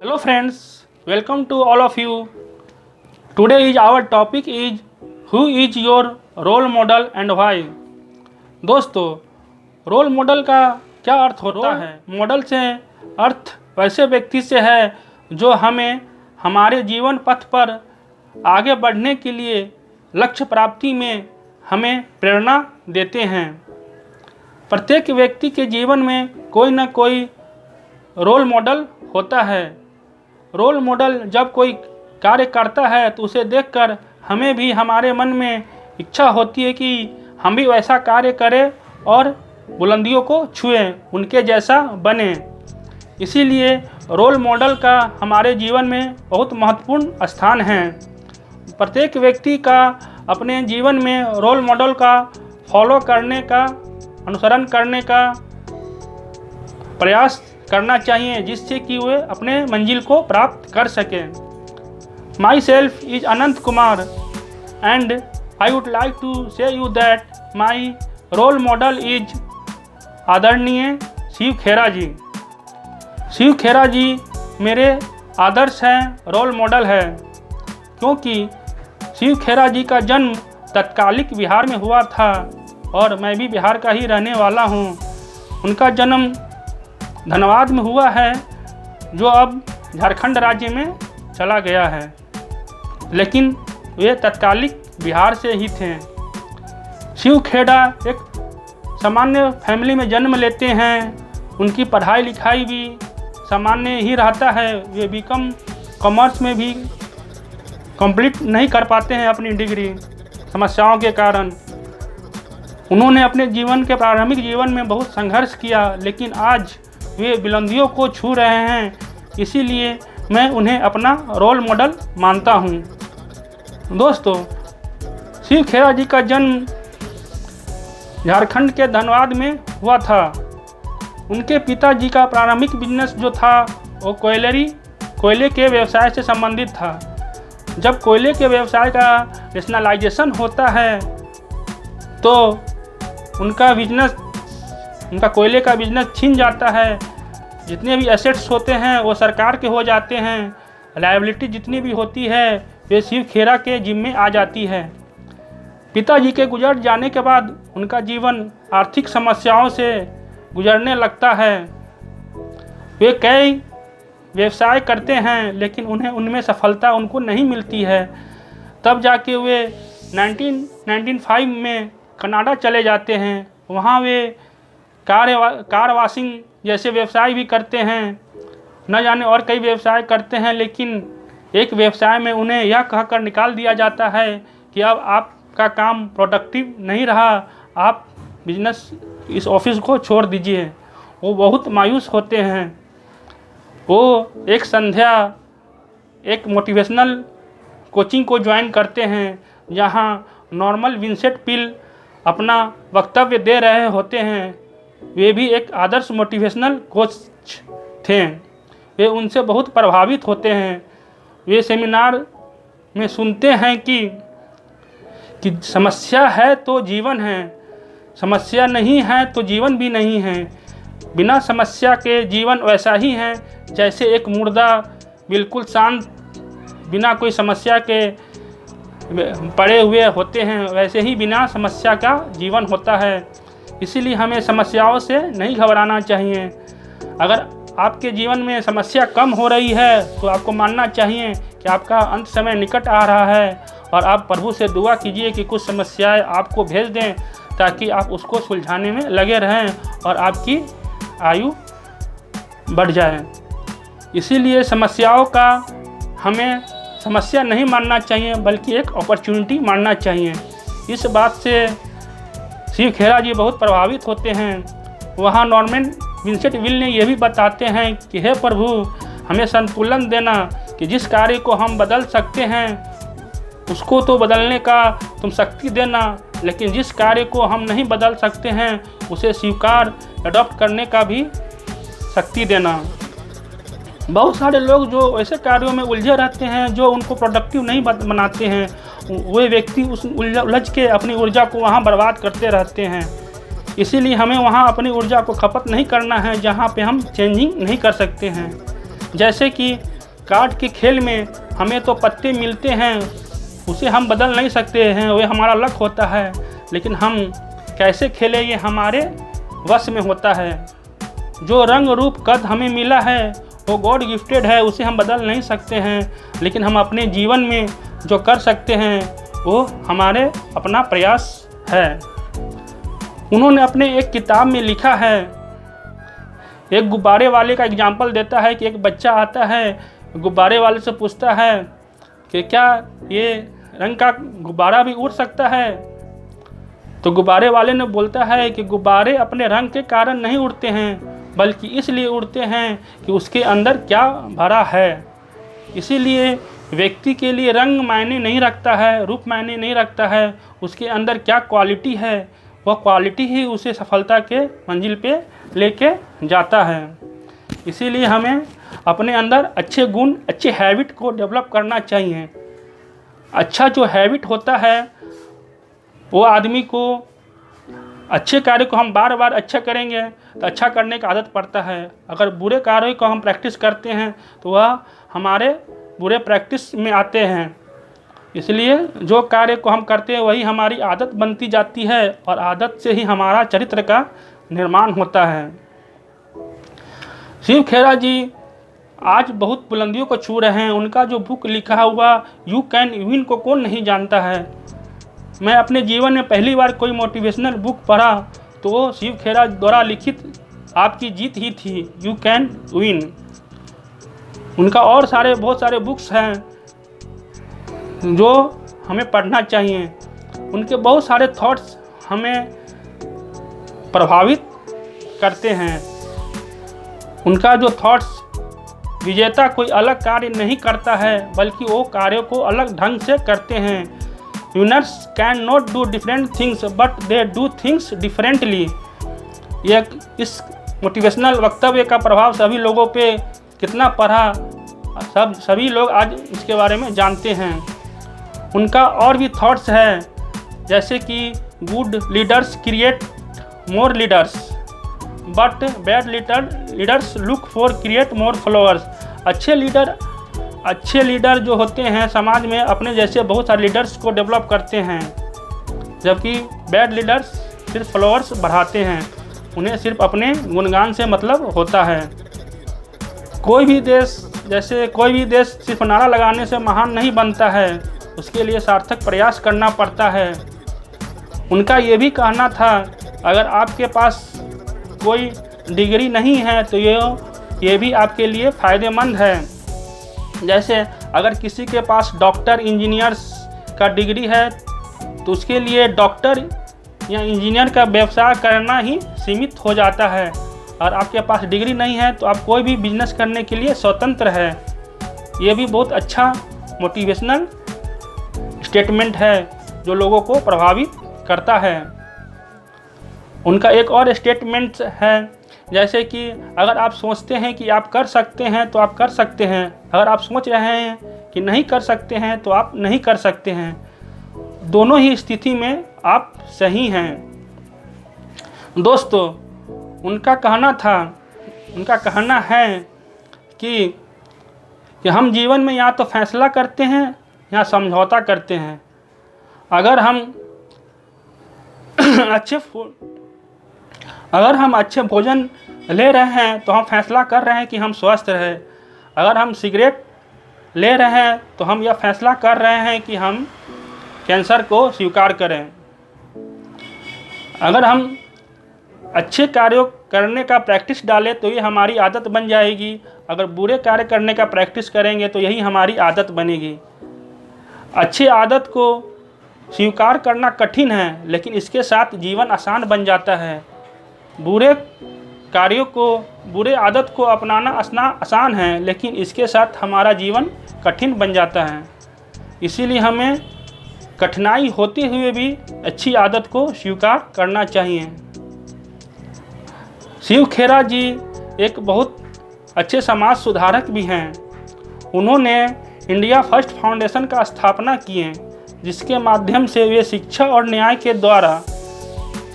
Hello friends, welcome to all of you. Today is our topic is who is your role model and why. दोस्तों, role model का क्या अर्थ होता है? Model से अर्थ वैसे व्यक्ति से है जो हमें हमारे जीवन पथ पर आगे बढ़ने के लिए लक्ष्य प्राप्ति में हमें प्रेरणा देते हैं। प्रत्येक व्यक्ति के जीवन में कोई न कोई रोल मॉडल होता है। रोल मॉडल जब कोई कार्य करता है तो उसे देखकर हमें भी हमारे मन में इच्छा होती है कि हम भी वैसा कार्य करें और बुलंदियों को छुएं, उनके जैसा बने। इसीलिए रोल मॉडल का हमारे जीवन में बहुत महत्वपूर्ण स्थान है। प्रत्येक व्यक्ति का अपने जीवन में रोल मॉडल का फॉलो करने का, अनुसरण करने का प्रयास करना चाहिए, जिससे कि वे अपने मंजिल को प्राप्त कर सकें। Myself is Anant Kumar and I would like to say you that my role model is आदरणीय शिव खेरा जी। शिव खेरा जी मेरे आदर्श हैं, रोल मॉडल है, क्योंकि शिव खेरा जी का जन्म तत्कालिक बिहार में हुआ था और मैं भी बिहार का ही रहने वाला हूँ। उनका जन्म धनबाद में हुआ है, जो अब झारखंड राज्य में चला गया है, लेकिन वे तत्कालिक बिहार से ही थे। शिव खेड़ा एक सामान्य फैमिली में जन्म लेते हैं। उनकी पढ़ाई लिखाई भी सामान्य ही रहता है। वे बीकॉम कॉमर्स में भी कंप्लीट नहीं कर पाते हैं अपनी डिग्री, समस्याओं के कारण। उन्होंने अपने जीवन के प्रारंभिक जीवन में बहुत संघर्ष किया, लेकिन आज वे बुलंदियों को छू रहे हैं। इसीलिए मैं उन्हें अपना रोल मॉडल मानता हूं। दोस्तों, शिव खेरा जी का जन्म झारखंड के धनबाद में हुआ था। उनके पिताजी का प्रारंभिक बिजनेस जो था वो कोयले के व्यवसाय से संबंधित था। जब कोयले के व्यवसाय का नेशनलाइजेशन होता है तो उनका कोयले का बिजनेस छीन जाता है। जितने भी एसेट्स होते हैं वो सरकार के हो जाते हैं। लायबिलिटी जितनी भी होती है वे शिव खेरा के जिम्मे आ जाती है। पिताजी के गुजर जाने के बाद उनका जीवन आर्थिक समस्याओं से गुजरने लगता है। वे कई व्यवसाय करते हैं, लेकिन उन्हें उनमें सफलता उनको नहीं मिलती है। तब जाके वे 1995 में कनाडा चले जाते हैं। वहाँ वे कार वॉशिंग जैसे व्यवसाय भी करते हैं, न जाने और कई व्यवसाय करते हैं, लेकिन एक व्यवसाय में उन्हें यह कहकर निकाल दिया जाता है कि अब आपका काम प्रोडक्टिव नहीं रहा, आप बिजनेस इस ऑफिस को छोड़ दीजिए। वो बहुत मायूस होते हैं। वो एक संध्या एक मोटिवेशनल कोचिंग को ज्वाइन करते हैं, जहाँ नॉर्मन विंसेंट पील अपना वक्तव्य दे रहे होते हैं। वे भी एक आदर्श मोटिवेशनल कोच थे। वे उनसे बहुत प्रभावित होते हैं। वे सेमिनार में सुनते हैं कि समस्या है तो जीवन है, समस्या नहीं है तो जीवन भी नहीं है। बिना समस्या के जीवन वैसा ही है जैसे एक मुर्दा बिल्कुल शांत बिना कोई समस्या के पड़े हुए होते हैं, वैसे ही बिना समस्या का जीवन होता है। इसीलिए हमें समस्याओं से नहीं घबराना चाहिए। अगर आपके जीवन में समस्या कम हो रही है तो आपको मानना चाहिए कि आपका अंत समय निकट आ रहा है, और आप प्रभु से दुआ कीजिए कि कुछ समस्याएं आपको भेज दें, ताकि आप उसको सुलझाने में लगे रहें और आपकी आयु बढ़ जाए। इसीलिए समस्याओं का हमें समस्या नहीं मानना चाहिए, बल्कि एक अपॉर्चुनिटी मानना चाहिए। इस बात से शिव खेरा जी बहुत प्रभावित होते हैं। वहाँ नॉर्मन विंसेंट पील ने यह भी बताते हैं कि हे प्रभु, हमें संतुलन देना, कि जिस कार्य को हम बदल सकते हैं उसको तो बदलने का तुम शक्ति देना, लेकिन जिस कार्य को हम नहीं बदल सकते हैं उसे स्वीकार अडॉप्ट करने का भी शक्ति देना। बहुत सारे लोग जो ऐसे कार्यों में उलझे रहते हैं जो उनको प्रोडक्टिव नहीं बनाते हैं, वे व्यक्ति उस उलझ के अपनी ऊर्जा को वहाँ बर्बाद करते रहते हैं। इसीलिए हमें वहाँ अपनी ऊर्जा को खपत नहीं करना है जहाँ पे हम चेंजिंग नहीं कर सकते हैं। जैसे कि कार्ड के खेल में हमें तो पत्ते मिलते हैं, उसे हम बदल नहीं सकते हैं, वह हमारा लक होता है, लेकिन हम कैसे खेलें ये हमारे वश में होता है। जो रंग रूप कद हमें मिला है वो गॉड गिफ्टेड है, उसे हम बदल नहीं सकते हैं, लेकिन हम अपने जीवन में जो कर सकते हैं वो हमारे अपना प्रयास है। उन्होंने अपने एक किताब में लिखा है, एक गुब्बारे वाले का एग्जाम्पल देता है कि एक बच्चा आता है, गुब्बारे वाले से पूछता है कि क्या ये रंग का गुब्बारा भी उड़ सकता है? तो गुब्बारे वाले ने बोलता है कि गुब्बारे अपने रंग के कारण नहीं उड़ते हैं, बल्कि इसलिए उड़ते हैं कि उसके अंदर क्या भरा है। इसीलिए व्यक्ति के लिए रंग मायने नहीं रखता है, रूप मायने नहीं रखता है, उसके अंदर क्या क्वालिटी है, वह क्वालिटी ही उसे सफलता के मंजिल पे लेके जाता है। इसीलिए हमें अपने अंदर अच्छे गुण, अच्छे हैबिट को डेवलप करना चाहिए। अच्छा जो हैबिट होता है वो आदमी को, अच्छे कार्य को हम बार बार अच्छा करेंगे तो अच्छा करने की आदत पड़ता है। अगर बुरे कार्य को हम प्रैक्टिस करते हैं तो वह हमारे बुरे प्रैक्टिस में आते हैं। इसलिए जो कार्य को हम करते हैं वही हमारी आदत बनती जाती है और आदत से ही हमारा चरित्र का निर्माण होता है। शिव खेरा जी आज बहुत बुलंदियों को छू रहे हैं। उनका जो बुक लिखा हुआ यू कैन विन को कौन नहीं जानता है। मैं अपने जीवन में पहली बार कोई मोटिवेशनल बुक पढ़ा तो वो शिव खेरा द्वारा लिखित आपकी जीत ही थी, यू कैन विन। उनका और बहुत सारे बुक्स हैं जो हमें पढ़ना चाहिए। उनके बहुत सारे थॉट्स हमें प्रभावित करते हैं। उनका जो थॉट्स, विजेता कोई अलग कार्य नहीं करता है बल्कि वो कार्यों को अलग ढंग से करते हैं। Winners can not do different things but they do things differently. इस मोटिवेशनल वक्तव्य का प्रभाव सभी लोगों पे कितना पड़ा, सभी लोग आज इसके बारे में जानते हैं। उनका और भी थॉट्स है, जैसे कि good leaders create more leaders but bad leaders look for create more followers. अच्छे लीडर जो होते हैं समाज में अपने जैसे बहुत सारे लीडर्स को डेवलप करते हैं, जबकि बैड लीडर्स सिर्फ फॉलोअर्स बढ़ाते हैं। उन्हें सिर्फ अपने गुणगान से मतलब होता है। कोई भी देश सिर्फ नारा लगाने से महान नहीं बनता है, उसके लिए सार्थक प्रयास करना पड़ता है। उनका ये भी कहना था, अगर आपके पास कोई डिग्री नहीं है तो ये भी आपके लिए फ़ायदेमंद है। जैसे अगर किसी के पास डॉक्टर इंजीनियर्स का डिग्री है तो उसके लिए डॉक्टर या इंजीनियर का व्यवसाय करना ही सीमित हो जाता है। और आपके पास डिग्री नहीं है तो आप कोई भी बिजनेस करने के लिए स्वतंत्र है। ये भी बहुत अच्छा मोटिवेशनल स्टेटमेंट है जो लोगों को प्रभावित करता है। उनका एक और स्टेटमेंट है, जैसे कि अगर आप सोचते हैं कि आप कर सकते हैं तो आप कर सकते हैं, अगर आप सोच रहे हैं कि नहीं कर सकते हैं तो आप नहीं कर सकते हैं। दोनों ही स्थिति में आप सही हैं। दोस्तों, उनका कहना है कि हम जीवन में या तो फैसला करते हैं या समझौता करते हैं। अगर हम अच्छे भोजन ले रहे हैं तो हम फैसला कर रहे हैं कि हम स्वस्थ रहें। अगर हम सिगरेट ले रहे हैं तो हम यह फैसला कर रहे हैं कि हम कैंसर को स्वीकार करें। अगर हम अच्छे कार्यों करने का प्रैक्टिस डालें तो ये हमारी आदत बन जाएगी। अगर बुरे कार्य करने का प्रैक्टिस करेंगे तो यही हमारी आदत बनेगी। अच्छी आदत को स्वीकार करना कठिन है, लेकिन इसके साथ जीवन आसान बन जाता है। बुरे आदत को अपनाना आसान है, लेकिन इसके साथ हमारा जीवन कठिन बन जाता है। इसीलिए हमें कठिनाई होते हुए भी अच्छी आदत को स्वीकार करना चाहिए। शिव खेरा जी एक बहुत अच्छे समाज सुधारक भी हैं। उन्होंने इंडिया फर्स्ट फाउंडेशन का स्थापना किए, जिसके माध्यम से वे शिक्षा और न्याय के द्वारा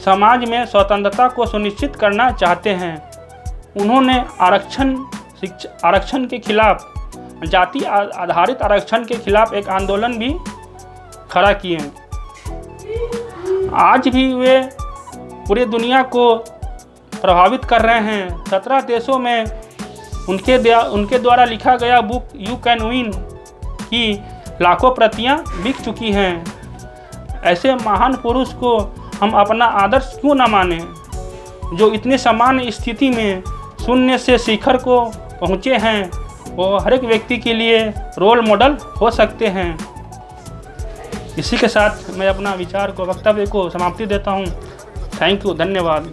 समाज में स्वतंत्रता को सुनिश्चित करना चाहते हैं। उन्होंने आरक्षण के खिलाफ जाति आधारित आरक्षण के खिलाफ एक आंदोलन भी खड़ा किए। आज भी वे पूरी दुनिया को प्रभावित कर रहे हैं। 17 देशों में उनके द्वारा लिखा गया बुक यू कैन विन की लाखों प्रतियां बिक चुकी हैं। ऐसे महान पुरुष को हम अपना आदर्श क्यों न माने, जो इतने सामान्य स्थिति में शून्य से शिखर को पहुँचे हैं। वो हर एक व्यक्ति के लिए रोल मॉडल हो सकते हैं। इसी के साथ मैं अपना विचार को, वक्तव्य को समाप्ति देता हूँ। थैंक यू, धन्यवाद।